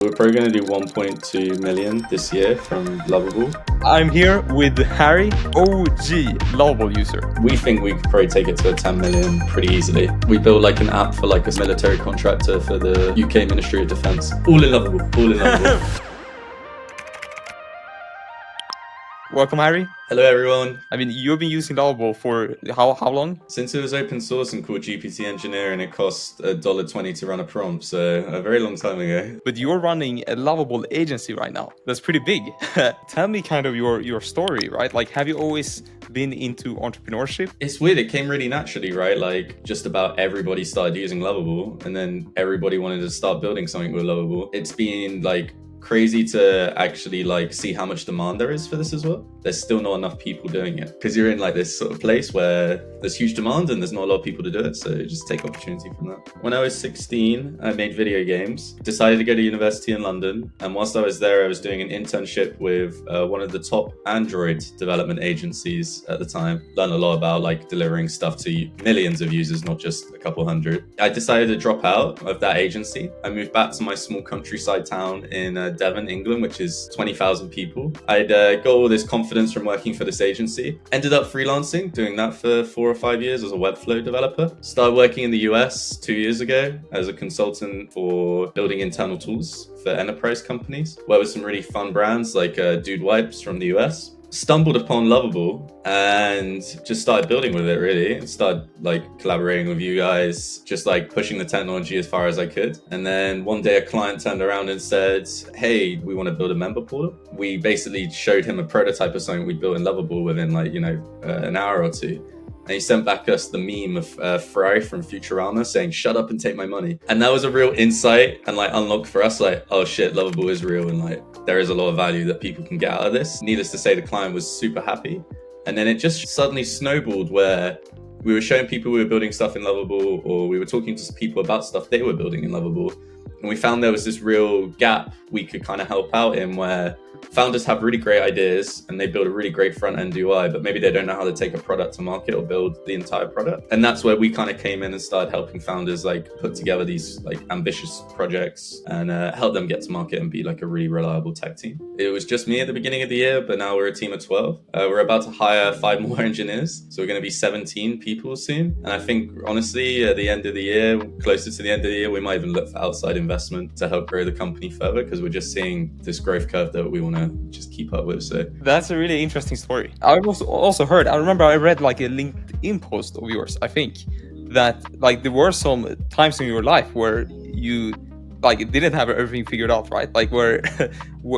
We're probably going to do 1.2 million this year from Lovable. I'm here with Harry, OG Lovable user. We think we could probably take it to a 10 million pretty easily. We built like an app for like a military contractor for the UK Ministry of Defence. All in Lovable, all in Lovable. Welcome, Harry. Hello everyone. I mean, you've been using Lovable for how long? Since it was open source and called GPT Engineer, and it cost $1.20 to run a prompt, so a very long time ago. But you're running a Lovable agency right now. That's pretty big. Tell me kind of your story, right? Like, have you always been into entrepreneurship? It's weird, it came really naturally, right? Like, just about everybody started using Lovable, and then everybody wanted to start building something with Lovable. It's been like crazy to actually like see how much demand there is for this as well. There's still not enough people doing it because you're in like this sort of place where there's huge demand and there's not a lot of people to do it, so just take opportunity from that. When I was 16, I made video games, decided to go to university in London, and whilst I was there I was doing an internship with one of the top Android development agencies at the time. Learned a lot about like delivering stuff to millions of users, not just a couple hundred. I decided to drop out of that agency. I moved back to my small countryside town in Devon, England, which is 20,000 people. I'd got all this confidence from working for this agency. Ended up freelancing, doing that for 4 or 5 years as a Webflow developer. Started working in the US 2 years ago as a consultant for building internal tools for enterprise companies. Worked with some really fun brands like Dude Wipes from the US. Stumbled upon Lovable and just started building with it, really. Started like collaborating with you guys, just like pushing the technology as far as I could. And then one day a client turned around and said, hey, we want to build a member portal. We basically showed him a prototype of something we built in Lovable within like, an hour or two. And he sent back us the meme of Fry from Futurama saying, shut up and take my money. And that was a real insight and like unlock for us, like, oh shit, Lovable is real and like there is a lot of value that people can get out of this. Needless to say, the client was super happy. And then it just suddenly snowballed where we were showing people we were building stuff in Lovable, or we were talking to people about stuff they were building in Lovable. And we found there was this real gap we could kind of help out in, where founders have really great ideas and they build a really great front-end UI, but maybe they don't know how to take a product to market or build the entire product. And that's where we kind of came in and started helping founders like put together these like ambitious projects and help them get to market and be like a really reliable tech team. It was just me at the beginning of the year, but now we're a team of 12. We're about to hire 5 more engineers, so we're going to be 17 people soon. And I think honestly, at the end of the year, closer to the end of the year, we might even look for outside investment to help grow the company further, because we're just seeing this growth curve that we want to just keep up with. So that's a really interesting story. I also heard, I remember I read like a LinkedIn post of yours, I think, that like there were some times in your life where you like didn't have everything figured out, right? Like where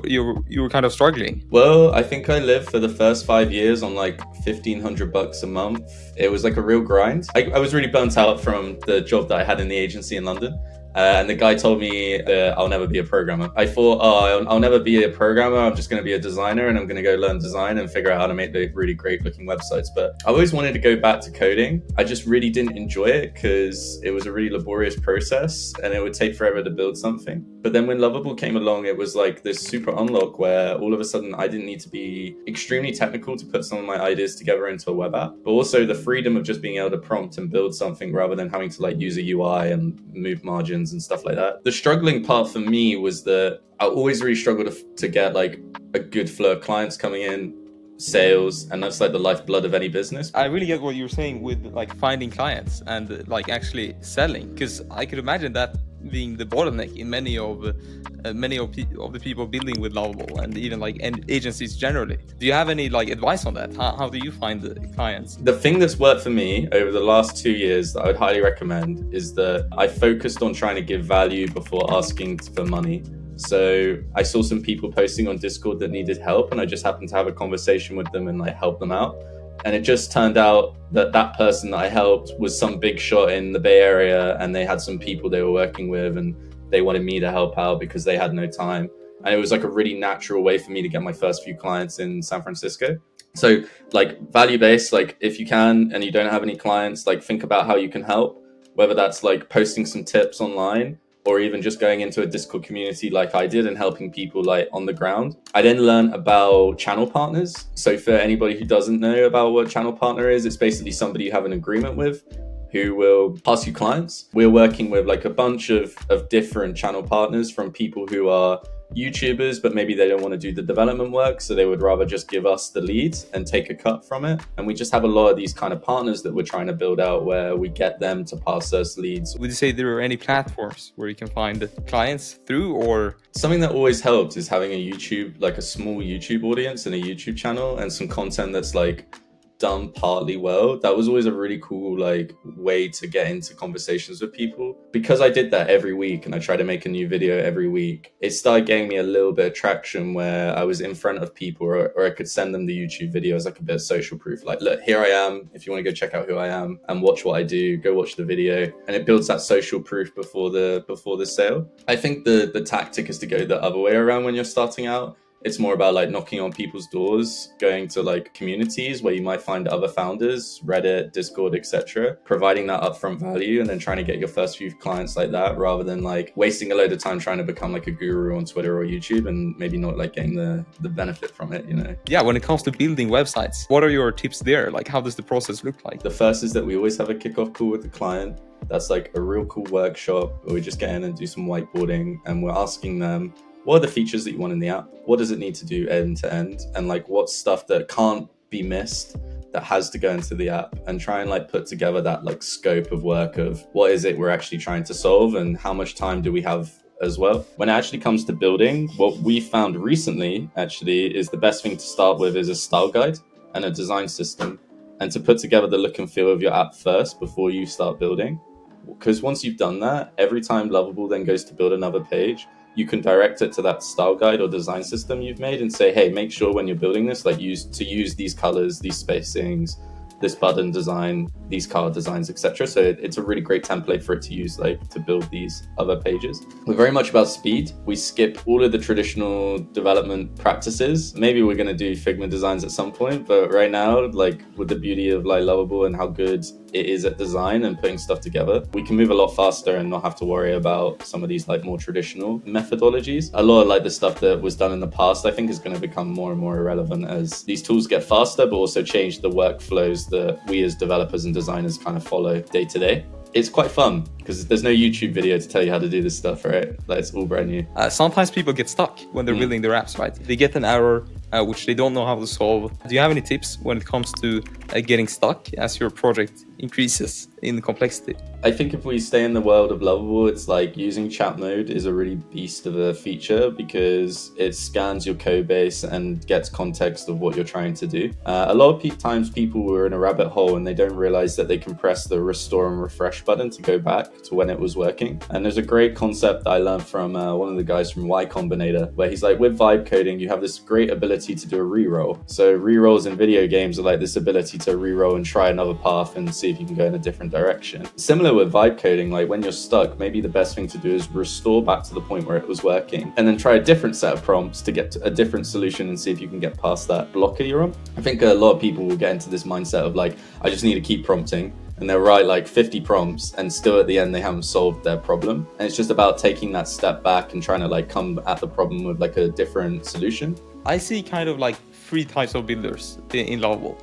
you were kind of struggling. Well, I think I lived for the first 5 years on like $1,500 a month. It was like a real grind. I was really burnt out from the job that I had in the agency in London. And the guy told me that I'll never be a programmer. I thought, I'll never be a programmer. I'm just going to be a designer and I'm going to go learn design and figure out how to make the really great looking websites. But I always wanted to go back to coding. I just really didn't enjoy it because it was a really laborious process and it would take forever to build something. But then when Lovable came along, it was like this super unlock where all of a sudden I didn't need to be extremely technical to put some of my ideas together into a web app, but also the freedom of just being able to prompt and build something rather than having to like use a UI and move margins and stuff like that. The struggling part for me was that I always really struggled to get like a good flow of clients coming in, sales, and that's like the lifeblood of any business. I really get what you're saying with like finding clients and like actually selling, because I could imagine that being the bottleneck in many of the people building with Lovable and even like agencies generally. Do you have any like advice on that? How do you find the clients? The thing that's worked for me over the last 2 years that I would highly recommend is that I focused on trying to give value before asking for money. So I saw some people posting on Discord that needed help, and I just happened to have a conversation with them and like help them out. And it just turned out that that person that I helped was some big shot in the Bay Area, and they had some people they were working with and they wanted me to help out because they had no time. And it was like a really natural way for me to get my first few clients in San Francisco. So like value-based, like if you can and you don't have any clients, like think about how you can help, whether that's like posting some tips online or even just going into a Discord community like I did and helping people like on the ground. I then learned about channel partners. So for anybody who doesn't know about what channel partner is, it's basically somebody you have an agreement with who will pass you clients. We're working with like a bunch of different channel partners, from people who are YouTubers, but maybe they don't want to do the development work, so they would rather just give us the leads and take a cut from it. And we just have a lot of these kind of partners that we're trying to build out, where we get them to pass us leads. Would you say there are any platforms where you can find clients through, or something that always helps is having a YouTube, like a small YouTube audience and a YouTube channel and some content that's like done partly well. That was always a really cool like way to get into conversations with people. Because I did that every week and I tried to make a new video every week, it started getting me a little bit of traction where I was in front of people, or I could send them the YouTube video as like a bit of social proof. Like, look, here I am. If you want to go check out who I am and watch what I do, go watch the video. And it builds that social proof before the sale. I think the tactic is to go the other way around when you're starting out. It's more about like knocking on people's doors, going to like communities where you might find other founders, Reddit, Discord, etc., providing that upfront value, and then trying to get your first few clients like that, rather than like wasting a load of time trying to become like a guru on Twitter or YouTube and maybe not like getting the benefit from it, you know? Yeah, when it comes to building websites, what are your tips there? Like, how does the process look like? The first is that we always have a kickoff call with the client. That's like a real cool workshop where we just get in and do some whiteboarding, and we're asking them, what are the features that you want in the app? What does it need to do end to end? And like, what's stuff that can't be missed that has to go into the app? And try and like put together that like scope of work of what is it we're actually trying to solve, and how much time do we have as well. When it actually comes to building, what we found recently actually is the best thing to start with is a style guide and a design system, and to put together the look and feel of your app first before you start building. Because once you've done that, every time Lovable then goes to build another page, you can direct it to that style guide or design system you've made and say, hey, make sure when you're building this, like use these colors, these spacings, this button design, these card designs, etc. So it's a really great template for it to use, like to build these other pages. We're very much about speed. We skip all of the traditional development practices. Maybe we're going to do Figma designs at some point, but right now, like with the beauty of like Lovable and how good it is at design and putting stuff together, we can move a lot faster and not have to worry about some of these like more traditional methodologies. A lot of like the stuff that was done in the past, I think, is going to become more and more irrelevant as these tools get faster, but also change the workflows that we as developers and designers kind of follow day to day. It's quite fun because there's no YouTube video to tell you how to do this stuff, right? Like, it's all brand new. Sometimes people get stuck when they're building their apps, right? They get an error which they don't know how to solve. Do you have any tips when it comes to getting stuck as your project increases in complexity? I think if we stay in the world of Lovable, it's like using chat mode is a really beast of a feature because it scans your code base and gets context of what you're trying to do. A lot of times people were in a rabbit hole and they don't realize that they can press the restore and refresh button to go back to when it was working. And there's a great concept I learned from one of the guys from Y Combinator, where he's like, with vibe coding, you have this great ability to do a reroll. So rerolls in video games are like this ability to reroll and try another path and see if you can go in a different direction. Similar with vibe coding, like when you're stuck, maybe the best thing to do is restore back to the point where it was working and then try a different set of prompts to get to a different solution and see if you can get past that blocker you're on. I think a lot of people will get into this mindset of like, I just need to keep prompting, and they'll write like 50 prompts and still at the end they haven't solved their problem. And it's just about taking that step back and trying to like come at the problem with like a different solution. I see kind of like three types of builders in Lovable.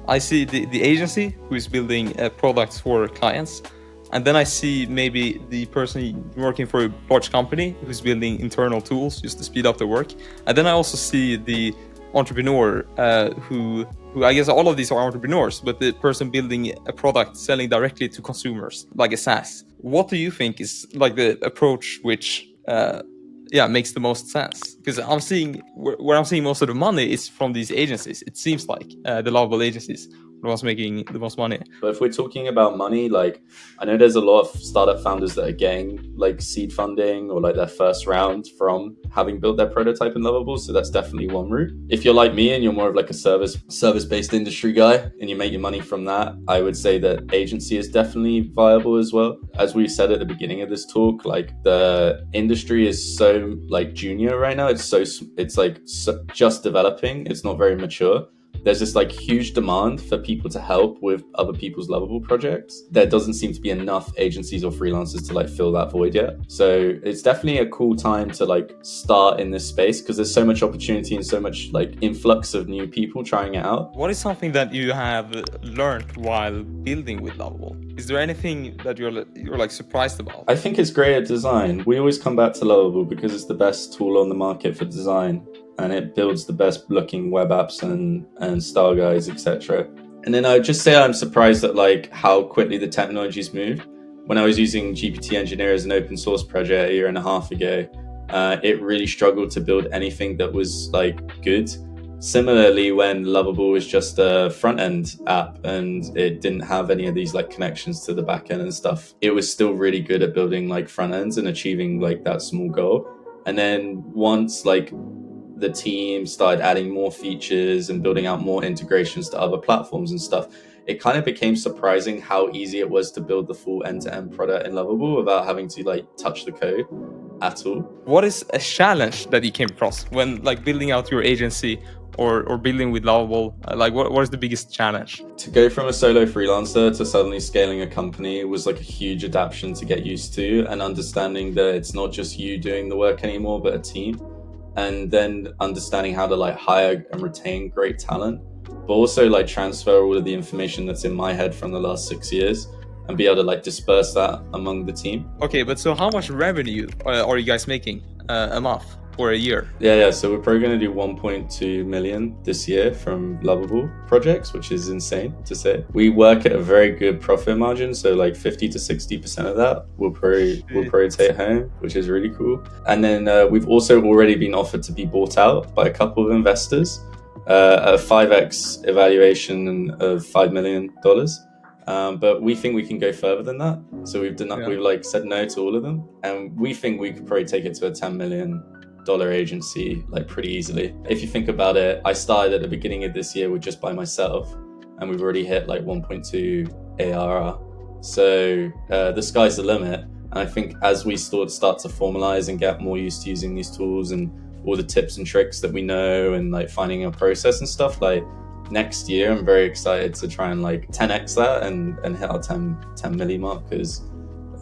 I see the agency who is building products for clients. And then I see maybe the person working for a large company who's building internal tools just to speed up their work. And then I also see the entrepreneur who I guess all of these are entrepreneurs, but the person building a product selling directly to consumers, like a SaaS. What do you think is like the approach which makes the most sense? Because I'm seeing where I'm seeing most of the money is from these agencies. It seems like the Lovable agencies are the ones making the most money. But if we're talking about money, like I know there's a lot of startup founders that are getting like seed funding or like their first round from having built their prototype in Lovable. So that's definitely one route. If you're like me and you're more of like a service-based industry guy and you make your money from that, I would say that agency is definitely viable as well. As we said at the beginning of this talk, like the industry is so like junior right now. It's just developing. It's not very mature. there's this like huge demand for people to help with other people's Lovable projects. There doesn't seem to be enough agencies or freelancers to like fill that void yet. So it's definitely a cool time to like start in this space because there's so much opportunity and so much like influx of new people trying it out. What is something that you have learned while building with Lovable? Is there anything that you're like surprised about? I think it's great at design. We always come back to Lovable because it's the best tool on the market for design, and it builds the best looking web apps and style guides, etc. And then I would just say I'm surprised at like how quickly the technology's moved. When I was using GPT Engineer as an open source project a year and a half ago, it really struggled to build anything that was like good. Similarly, when Lovable was just a front-end app and it didn't have any of these like connections to the back end and stuff, it was still really good at building like front ends and achieving like that small goal. And then once like the team started adding more features and building out more integrations to other platforms and stuff, it kind of became surprising how easy it was to build the full end-to-end product in Lovable without having to like touch the code at all. What is a challenge that you came across when like building out your agency or building with Lovable? Like what is the biggest challenge? To go from a solo freelancer to suddenly scaling a company was like a huge adaptation to get used to, and understanding that it's not just you doing the work anymore, but a team. And then understanding how to like hire and retain great talent, but also like transfer all of the information that's in my head from the last 6 years and be able to like disperse that among the team. Okay, but so how much revenue are you guys making a month or a year? Yeah. So we're probably going to do 1.2 million this year from Lovable projects, which is insane to say. We work at a very good profit margin, so like 50 to 60% of that we'll probably take home, which is really cool. And then we've also already been offered to be bought out by a couple of investors, a 5x evaluation of $5 million. But we think we can go further than that. So we've like said no to all of them, and we think we could probably take it to a $10 million agency like pretty easily. If you think about it, I started at the beginning of this year with just by myself, and we've already hit like 1.2 ARR. So the sky's the limit. And I think as we start to formalize and get more used to using these tools and all the tips and tricks that we know and like finding a process and stuff, like next year I'm very excited to try and like 10x that and hit our 10 million mark, because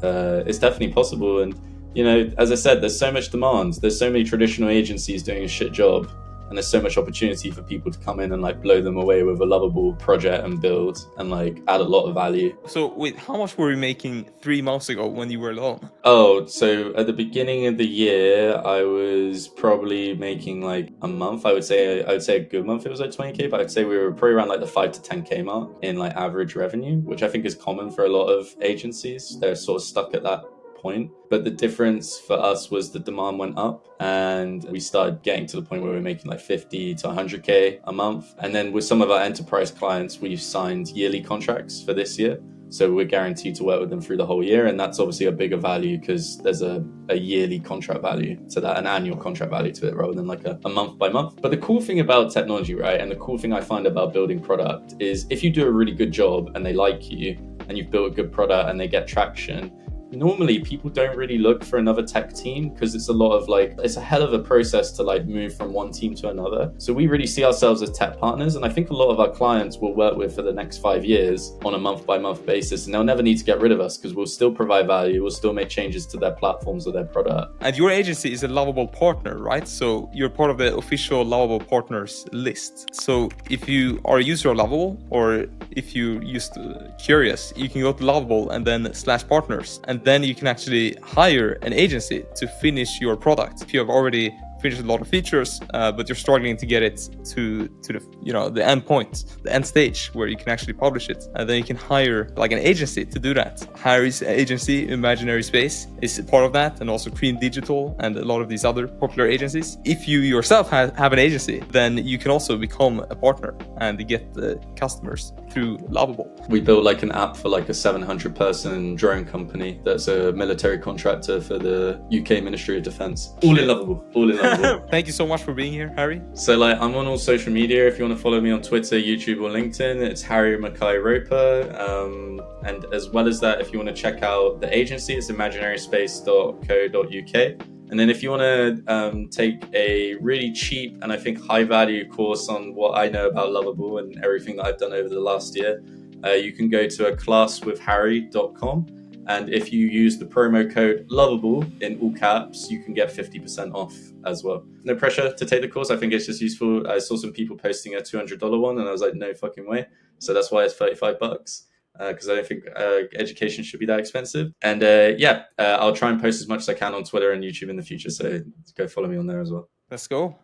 it's definitely possible. And you know, as I said, there's so much demand, there's so many traditional agencies doing a shit job, and there's so much opportunity for people to come in and like blow them away with a Lovable project and build and like add a lot of value. So wait, how much were you making 3 months ago when you were alone? Oh, so at the beginning of the year, I was probably making like a month. I would say a good month it was like 20k, but I'd say we were probably around like the 5 to 10k mark in like average revenue, which I think is common for a lot of agencies. They're sort of stuck at that point. But the difference for us was the demand went up, and we started getting to the point where we were making like 50 to 100k a month. And then with some of our enterprise clients, we've signed yearly contracts for this year. So we're guaranteed to work with them through the whole year. And that's obviously a bigger value because there's a yearly contract value to that, an annual contract value to it, rather than like a month by month. But the cool thing about technology, right, and the cool thing I find about building product is if you do a really good job and they like you and you've built a good product and they get traction, normally people don't really look for another tech team, because it's a lot of like, it's a hell of a process to like move from one team to another. So we really see ourselves as tech partners, and I think a lot of our clients will work with for the next 5 years on a month by month basis, and they'll never need to get rid of us because we'll still provide value, we'll still make changes to their platforms or their product. And your agency is a Lovable partner, right? So you're part of the official Lovable partners list. So if you are a user of Lovable, or if you just curious, you can go to Lovable and then /partners, and then you can actually hire an agency to finish your product. If you have already finished a lot of features, but you're struggling to get it to the end point, the end stage where you can actually publish it, and then you can hire like an agency to do that. Harry's agency, Imaginary Space, is part of that, and also Cream Digital and a lot of these other popular agencies. If you yourself have an agency, then you can also become a partner and get the customers through Lovable. We built like an app for like a 700 person drone company that's a military contractor for the UK Ministry of Defence. All in Lovable, all in Lovable. Thank you so much for being here, Harry. So like, I'm on all social media. If you want to follow me on Twitter, YouTube, or LinkedIn, it's Harry Mckay Roper. And as well as that, if you want to check out the agency, it's imaginaryspace.co.uk. And then if you want to take a really cheap and I think high value course on what I know about Lovable and everything that I've done over the last year, you can go to aclasswithharry.com. And if you use the promo code Lovable in all caps, you can get 50% off as well. No pressure to take the course. I think it's just useful. I saw some people posting a $200 one, and I was like, no fucking way. So that's why it's $35. Because I don't think education should be that expensive. And I'll try and post as much as I can on Twitter and YouTube in the future. So go follow me on there as well. Let's go.